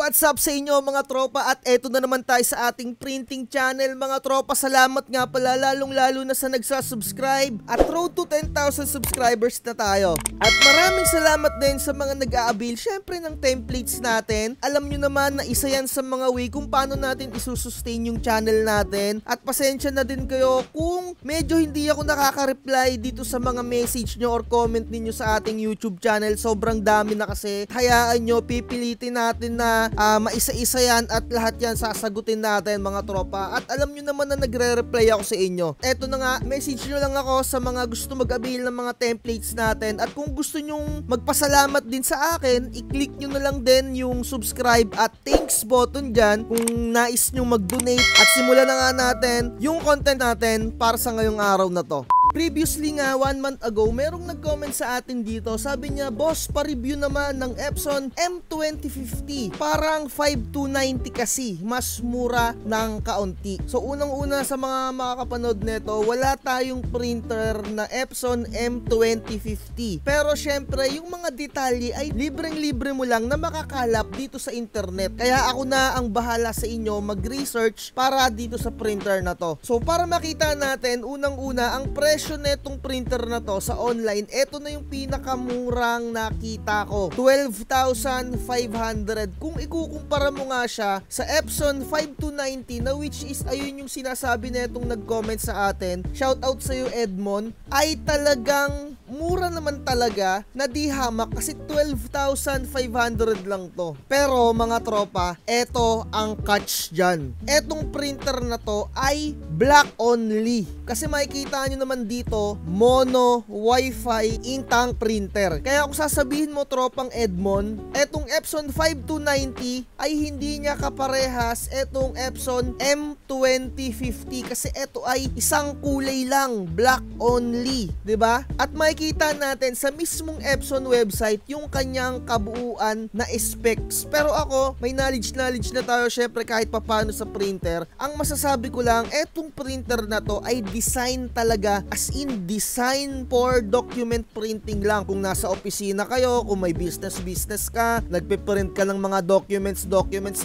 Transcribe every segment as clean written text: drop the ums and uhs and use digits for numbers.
What's up sa inyo mga tropa, at eto na naman tayo sa ating printing channel mga tropa. Salamat nga pala lalong lalo na sa nagsasubscribe, at road to 10,000 subscribers na tayo. At maraming salamat din sa mga nag-aabil syempre ng templates natin. Alam nyo naman na isa yan sa mga way kung paano natin isusustain yung channel natin. At pasensya na din kayo kung medyo hindi ako nakaka-reply dito sa mga message nyo or comment ninyo sa ating YouTube channel. Sobrang dami na kasi. Hayaan nyo, pipilitin natin na maisa-isa yan at lahat yan sasagutin natin mga tropa. At alam nyo naman na nagre-reply ako sa inyo. Eto na nga, message nyo lang ako sa mga gusto mag-avail ng mga templates natin. At kung gusto nyong magpasalamat din sa akin, i-click nyo na lang din yung subscribe at thanks button dyan kung nais nyo mag-donate. At simulan na nga natin yung content natin para sa ngayong araw na to. Previously nga, 1 month ago, merong nag-comment sa atin dito. Sabi niya, boss, pa-review naman ng Epson M2050. Parang 5290 kasi, mas mura ng kaunti. So, unang-una sa mga makakapanood nito, wala tayong printer na Epson M2050. Pero syempre, yung mga detalye ay libreng-libre mo lang na makakalap dito sa internet. Kaya ako na ang bahala sa inyo mag-research para dito sa printer na to. So, para makita natin, unang-una, ang presyo netong printer na to sa online, eto na yung pinakamurang nakita ko, 12,500. Kung ikukumpara mo nga siya sa Epson 5290 na which is ayun yung sinasabi netong nag-comment sa atin, shoutout sa'yo Edmond, ay talagang mura naman talaga na di hamak kasi 12,500 lang to. Pero mga tropa, eto ang catch dyan. Etong printer na to ay black only. Kasi makikita nyo naman dito, mono, wifi, intang printer. Kaya kung sasabihin mo tropang Edmond, etong Epson 5290 ay hindi niya kaparehas etong Epson M2050 kasi eto ay isang kulay lang, black only, 'di ba? At makikita natin sa mismong Epson website yung kanyang kabuuan na specs. Pero ako, may knowledge na tayo syempre kahit papano sa printer. Ang masasabi ko lang, etong printer na to ay design talaga, as in design for document printing lang. Kung nasa opisina kayo, kung may business ka, nagpe-print ka ng mga documents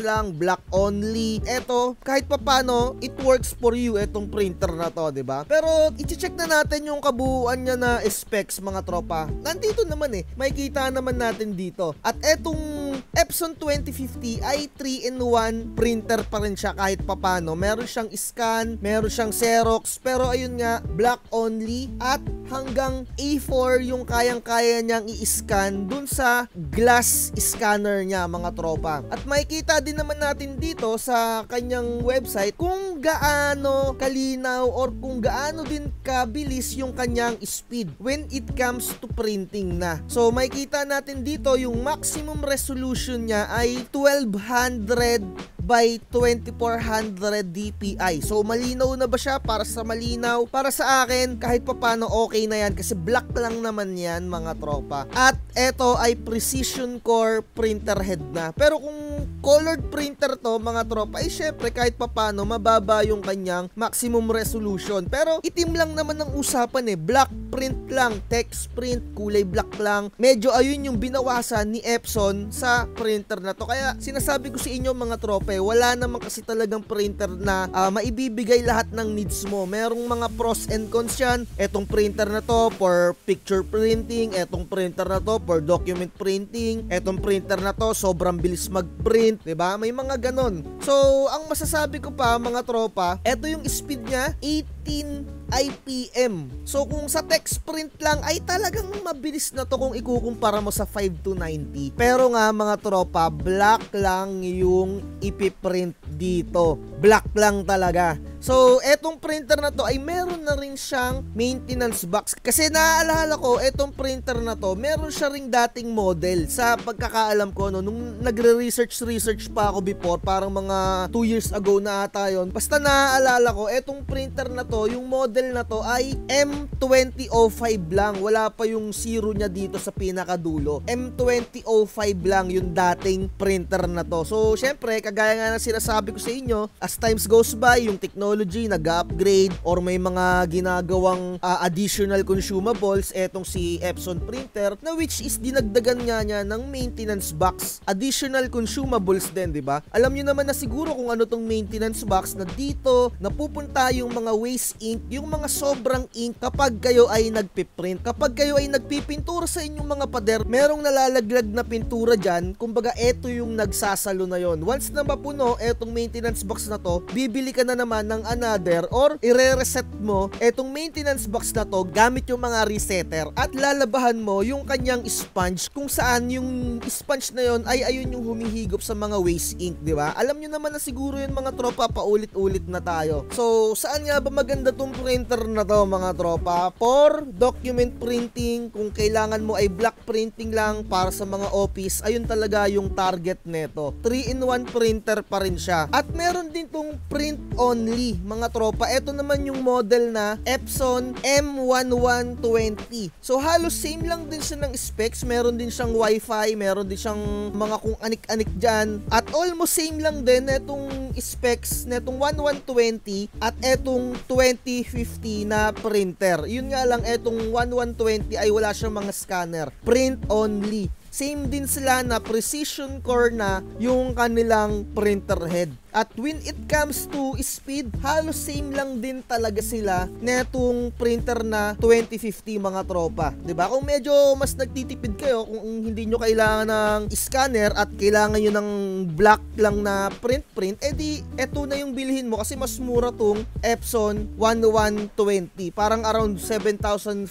lang, black only. Eto, kahit papano, it works for you etong printer na to, 'di ba? Pero i-check na natin yung kabuuan niya na specs mga tropa. Nandito naman makikita naman natin dito. At etong Epson 2050 ay 3-in-1 printer pa rin siya kahit papano. Meron siyang scan, meron siyang Xerox, pero ayun nga, black only at hanggang A4 yung kayang-kaya niyang i-scan dun sa glass scanner niya mga tropa. At makikita din naman natin dito sa kanyang website kung gaano kalinaw or kung gaano din kabilis yung kanyang speed when it comes to printing na. So makikita natin dito yung maximum resolution niya ay 1200 by 2400 dpi. So malinaw na ba siya? Para sa malinaw, para sa akin kahit papano okay na yan kasi black lang naman yan mga tropa. At eto ay precision core printer head na. Pero kung colored printer to mga tropa, ay syempre kahit papano mababa yung kanyang maximum resolution. Pero itim lang naman ang usapan black print lang, text print, kulay black lang. Medyo ayun yung binawasan ni Epson sa printer na to. Kaya sinasabi ko sa inyo mga tropa, wala naman kasi talagang printer na maibibigay lahat ng needs mo. Merong mga pros and cons yan. Etong printer na to for picture printing, etong printer na to for document printing, etong printer na to sobrang bilis mag-print, 'di ba? May mga ganon. So, ang masasabi ko pa mga tropa, eto yung speed niya, 18 IPM. So kung sa text print lang ay talagang mabilis na to kung ikukumpara mo sa 5290. Pero nga mga tropa, black lang yung ipiprint dito. Black lang talaga. So, etong printer na to ay meron na rin siyang maintenance box. Kasi naaalala ko, etong printer na to, meron siya ring dating model. Sa pagkakaalam ko, nung nagre-research pa ako before, parang mga 2 years ago na ata yun. Basta naaalala ko, etong printer na to, yung model na to ay M2005 lang. Wala pa yung zero niya dito sa pinakadulo. M2005 lang yung dating printer na to. So, syempre, kagaya nga na sinasabi ko sa inyo, as times goes by, yung technology technology, nag-upgrade, or may mga ginagawang additional consumables, etong si Epson printer, na which is dinagdagan nga niya ng maintenance box. Additional consumables din, di ba? Alam niyo naman na siguro kung ano tong maintenance box, na dito napupunta yung mga waste ink, yung mga sobrang ink kapag kayo ay nagpiprint. Kapag kayo ay nagpipintura sa inyong mga pader, merong nalalaglag na pintura dyan, kumbaga eto yung nagsasalo na yon. Once na mapuno etong maintenance box na to, bibili ka na naman ng another or ire-reset mo etong maintenance box na to gamit yung mga resetter at lalabahan mo yung kanyang sponge kung saan yung sponge na yon ay ayun yung humihigop sa mga waste ink, di ba? Alam nyo naman na siguro yun mga tropa, paulit-ulit na tayo. So, saan nga ba maganda tong printer na to mga tropa? For document printing, kung kailangan mo ay black printing lang para sa mga office, ayun talaga yung target neto. 3-in-1 printer pa rin siya. At meron din tong print only mga tropa. Ito naman yung model na Epson M1120. So halos same lang din siya ng specs. Meron din siyang wifi, meron din siyang mga kung anik-anik dyan. At almost same lang din netong specs netong 1120 at etong 2050 na printer. Yun nga lang, etong 1120 ay wala siyang mga scanner. Print only. Same din sila na precision core na yung kanilang printer head. At when it comes to speed, halos same lang din talaga sila netong printer na 2050 mga tropa. 'Di ba? Kung medyo mas nagtitipid kayo, kung hindi nyo kailangan ng scanner at kailangan nyo ng black lang na print, edi eto na yung bilhin mo kasi mas mura tong Epson 1120. Parang around 7,500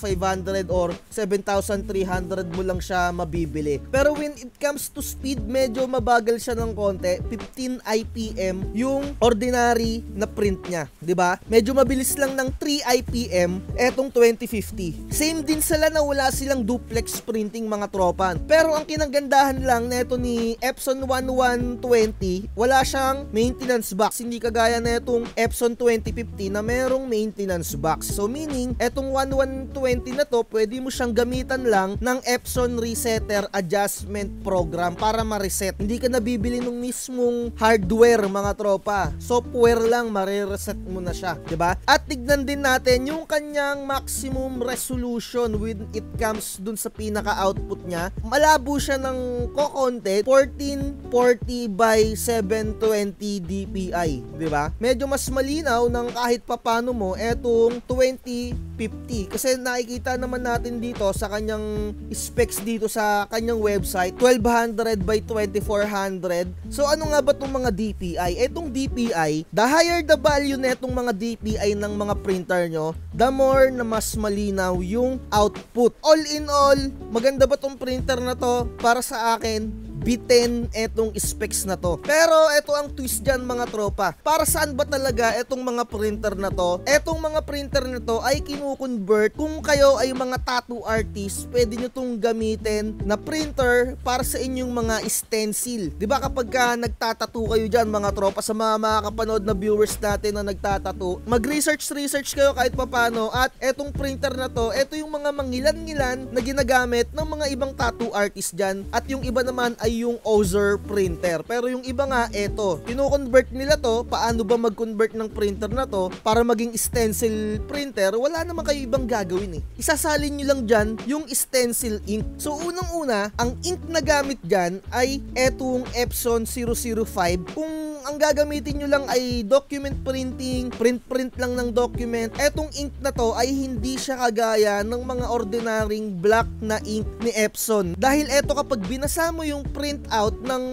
or 7,300 mo lang siya mabibili. Pero when it comes to speed, medyo mabagal siya ng konti. 15 IPM yung ordinary na print niya, 'di ba? Medyo mabilis lang ng 3 IPM etong 2050. Same din sila na wala silang duplex printing mga tropa. Pero ang kinagandahan lang neto ni Epson 1120, wala siyang maintenance box. Hindi kagaya netong Epson 2050 na merong maintenance box. So meaning, etong 1120 na to, pwede mo siyang gamitan lang ng Epson Resetter Adjustment Program para ma-reset. Hindi ka nabibili ng mismong hardware mga tropa. Software lang, mare-reset mo na siya, 'di ba? At tignan din natin yung kanyang maximum resolution when it comes dun sa pinaka-output niya. Malabo siya ng kokonte, 1440 by 720 dpi, 'di ba? Medyo mas malinaw ng kahit papano mo etong 2050 kasi nakikita naman natin dito sa kanyang specs dito sa kanyang website, 1200 by 2400. So ano nga ba tong mga DPI? Etong DPI, the higher the value netong mga DPI ng mga printer nyo, the more na mas malinaw yung output. All in all, maganda ba tong printer na to? Para sa akin, B10 etong specs na to. Pero eto ang twist dyan mga tropa. Para saan ba talaga etong mga printer na to? Etong mga printer na to ay kinukonvert kung kayo ay mga tattoo artist, pwede nyo tong gamitin na printer para sa inyong mga stencil. Diba kapag ka nagtatattoo kayo dyan mga tropa, sa mga makakapanood na viewers natin na nagtatattoo, mag-research kayo kahit papano at etong printer na to, eto yung mga mangilan-ngilan na ginagamit ng mga ibang tattoo artist dyan at yung iba naman ay yung Ozer printer. Pero yung iba nga, eto, kino-convert nila to. Paano ba mag-convert ng printer na to para maging stencil printer? Wala naman kayo ibang gagawin eh. Isasalin nyo lang dyan yung stencil ink. So unang-una, ang ink na gamit dyan ay etong Epson 005. Kung ang gagamitin nyo lang ay document printing, print lang ng document, etong ink na to ay hindi siya kagaya ng mga ordinaryong black na ink ni Epson. Dahil eto, kapag binasa mo yung print out ng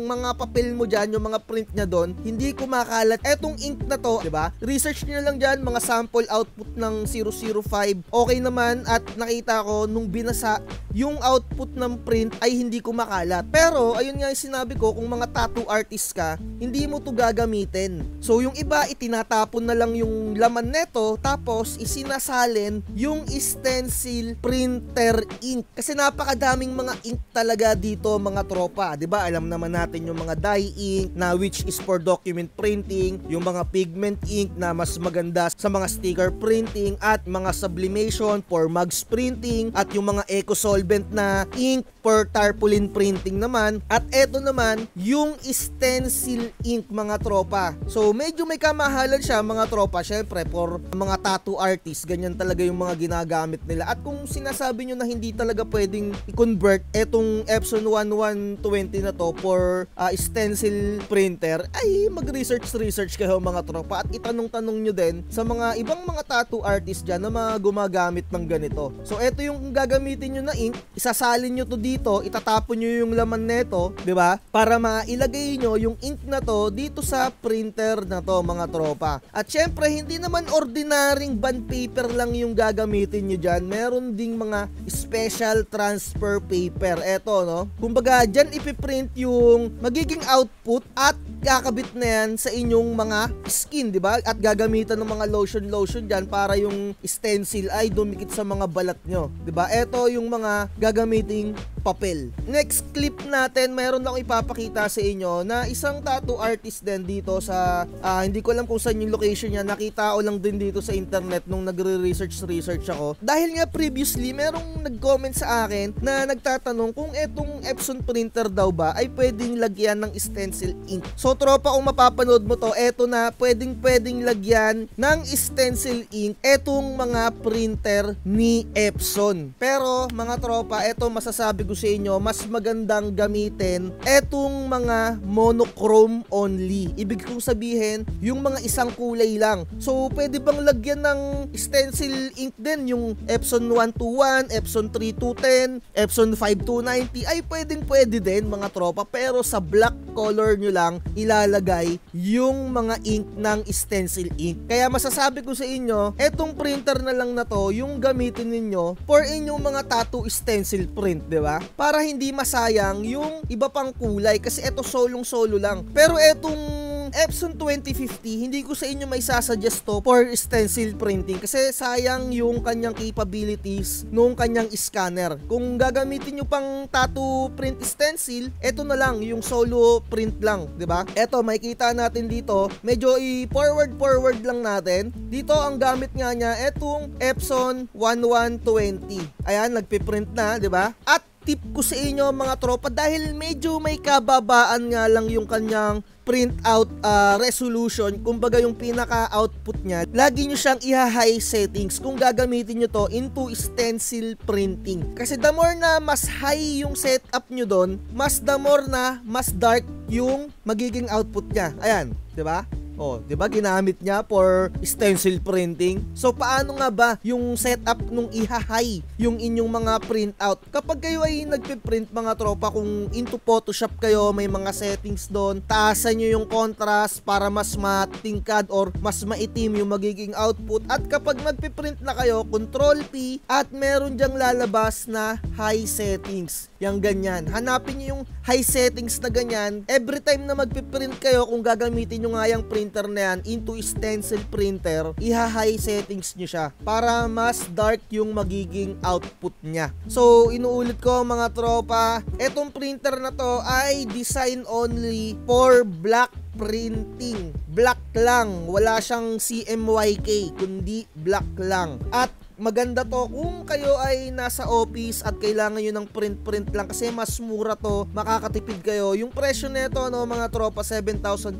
mga papel mo dyan, yung mga print niya doon, hindi kumakalat. Etong ink na to, diba? Research nyo lang dyan, mga sample output ng 005. Okay naman at nakita ko nung binasa, yung output ng print ay hindi kumakalat. Pero, ayun nga yung sinabi ko, kung mga tattoo artist ka, hindi mo to gagamitin. So, yung iba, itinatapon na lang yung laman neto, tapos isinasalin yung stencil printer ink. Kasi napakadaming mga ink talaga dito mga tropa, 'di ba? Alam naman natin natin yung mga dye ink na which is for document printing, yung mga pigment ink na mas maganda sa mga sticker printing, at mga sublimation for mugs printing, at yung mga eco solvent na ink for tarpaulin printing naman. At eto naman yung stencil ink mga tropa. So medyo may kamahalan siya mga tropa, syempre for mga tattoo artists, ganyan talaga yung mga ginagamit nila. At kung sinasabi nyo na hindi talaga pwedeng i-convert etong Epson 1120 na to for stencil printer, ay mag-research kayo mga tropa, at itanong-tanong nyo din sa mga ibang mga tattoo artists dyan na mga gumagamit ng ganito. So eto yung gagamitin nyo na ink, isasalin nyo to dito, itatapon nyo yung laman neto, di ba? Para mailagay nyo yung ink na to dito sa printer na to mga tropa. At syempre hindi naman ordinaryong bond paper lang yung gagamitin nyo dyan, meron ding mga special transfer paper. Eto no, kumbaga dyan ipiprint yung magiging output at kakabit na yan sa inyong mga skin, di ba? At gagamitan ng mga lotion dyan para yung stencil ay dumikit sa mga balat nyo, di ba? Eto yung mga gagamiting papel. Next clip natin, mayroon lang ipapakita sa inyo na isang tattoo artist din dito sa hindi ko alam kung saan yung location niya, nakita ko lang din dito sa internet nung nagre-research ako. Dahil nga previously merong nag-comment sa akin na nagtatanong kung etong Epson printer daw ba ay pwedeng lagyan ng stencil ink. So tropa, kung mapapanood mo to, eto na, pwedeng lagyan ng stencil ink etong mga printer ni Epson. Pero mga tropa, eto masasabi ko sa inyo, mas magandang gamitin etong mga monochrome only. Ibig kong sabihin, yung mga isang kulay lang. So pwede bang lagyan ng stencil ink din yung Epson 121, Epson 3210, Epson 5290, ay pwede din mga tropa, pero sa black color nyo lang ilalagay yung mga ink ng stencil ink. Kaya masasabi ko sa inyo, etong printer na lang na to yung gamitin ninyo for inyong mga tattoo stencil print, di ba? Para hindi masayang yung iba pang kulay, kasi eto solong-solo lang. Pero etong Epson 2050, hindi ko sa inyo may sasuggest to for stencil printing kasi sayang yung kanyang capabilities nung kanyang scanner. Kung gagamitin nyo pang tattoo print stencil, eto na lang yung solo print lang, di ba? Eto, makikita natin dito, medyo i-forward lang natin. Dito ang gamit nga niya etong Epson 1120. Ayan, nagpiprint na, di ba? At tip ko sa inyo mga tropa, dahil medyo may kababaan nga lang yung kanyang printout resolution, kumbaga yung pinaka-output niya, lagi nyo siyang i-high settings kung gagamitin nyo to into stencil printing. Kasi the more na mas high yung setup nyo doon, the more na mas dark yung magiging output niya. Ayan, di ba? Oh, 'di ba ginamit niya for stencil printing? So paano nga ba yung setup nung ihahay yung inyong mga printout? Kapag kayo ay nagpe-print mga tropa, kung into Photoshop kayo, may mga settings doon, taasan niyo yung contrast para mas matingkad or mas maitim yung magiging output. At kapag magpe-print na kayo, Control P at meron diyang lalabas na high settings. Yang ganyan. Hanapin niyo yung high settings na ganyan. Every time na magpe-print kayo, kung gagamitin niyo nga yung printer na yan into stencil printer, iha-high settings nyo siya para mas dark yung magiging output niya. So inuulit ko mga tropa, etong printer na to ay design only for black printing. Black lang, wala siyang CMYK, kundi black lang. At maganda to kung kayo ay nasa office at kailangan nyo ng print lang kasi mas mura to, makakatipid kayo. Yung presyo nito no mga tropa, 7,500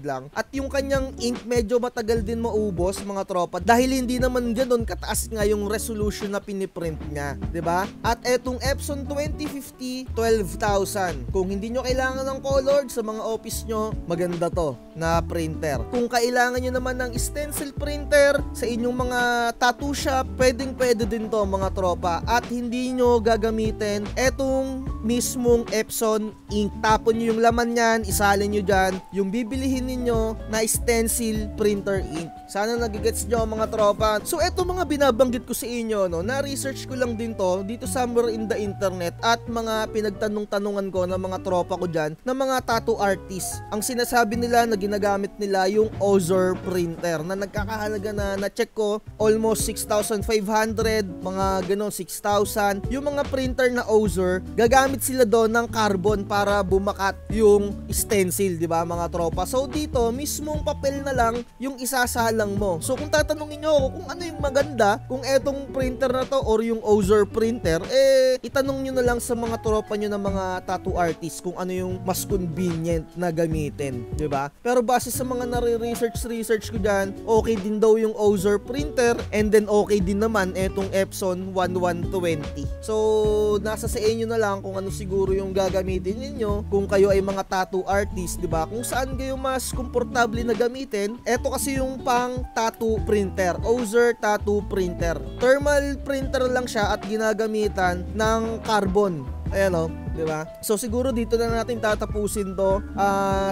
lang. At yung kanyang ink medyo matagal din maubos mga tropa dahil hindi naman ganoon kataas nga yung resolution na piniprint niya, 'di ba? At etong Epson 2050, 12,000. Kung hindi nyo kailangan ng colored sa mga office nyo, maganda to na printer. Kung kailangan nyo naman ng stencil printer sa inyong mga tattoo shop, pwede din to mga tropa, at hindi nyo gagamitin etong mismong Epson ink. Tapon nyo yung laman nyan, isalin nyo dyan yung bibilihin ninyo na stencil printer ink. Sana nagigets nyo mga tropa. So eto mga binabanggit ko sa inyo, no, na-research ko lang din to dito somewhere in the internet at mga pinagtanong-tanungan ko ng mga tropa ko dyan na mga tattoo artists. Ang sinasabi nila na ginagamit nila yung Ozor printer na nagkakahalaga na check ko almost 6,000 5,500, mga ganon, 6,000. Yung mga printer na Ozer, gagamit sila doon ng carbon para bumakat yung stencil, di ba mga tropa? So dito, mismong papel na lang yung isasalang mo. So kung tatanungin nyo ako kung ano yung maganda, kung etong printer na to or yung Ozer printer, itanong nyo na lang sa mga tropa nyo na mga tattoo artist kung ano yung mas convenient na gamitin, di ba? Pero base sa mga nare-research ko dyan, okay din daw yung Ozer printer, and then okay din naman etong Epson 1120. So nasa sa inyo na lang kung ano siguro yung gagamitin ninyo, kung kayo ay mga tattoo artist, di ba? Kung saan kayo mas komportable na gamitin. Eto kasi yung pang tattoo printer, Ozer tattoo printer. Thermal printer lang siya at ginagamitan ng carbon. Ayan o, di ba? So siguro dito na natin tatapusin to.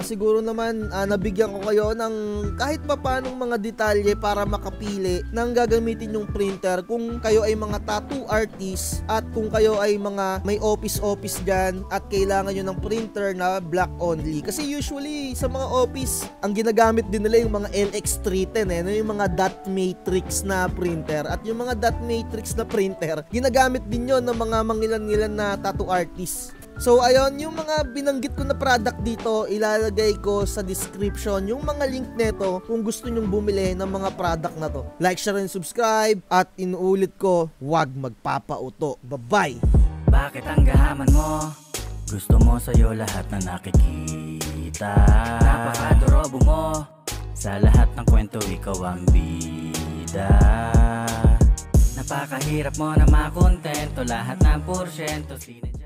Siguro naman nabigyan ko kayo ng kahit pa paanong mga detalye para makapili ng gagamitin yung printer kung kayo ay mga tattoo artist at kung kayo ay mga may office dyan at kailangan nyo ng printer na black only. Kasi usually sa mga office, ang ginagamit din nila yung mga LX310 yung mga dot matrix na printer. At yung mga dot matrix na printer, ginagamit din yon ng mga mangilan-ngilan na tattoo artist. So ayun, yung mga binanggit ko na product dito, ilalagay ko sa description yung mga link neto kung gusto nyong bumili ng mga product na to. Like, share, and subscribe. At inuulit ko, huwag magpapauto. Bye-bye! Bakit ang gahaman mo? Gusto mo sa'yo lahat na nakikita. Napakadorobo mo. Sa lahat ng kwento ikaw ang bida. Napakahirap mo na makontento. Lahat ng porsyento sinadya.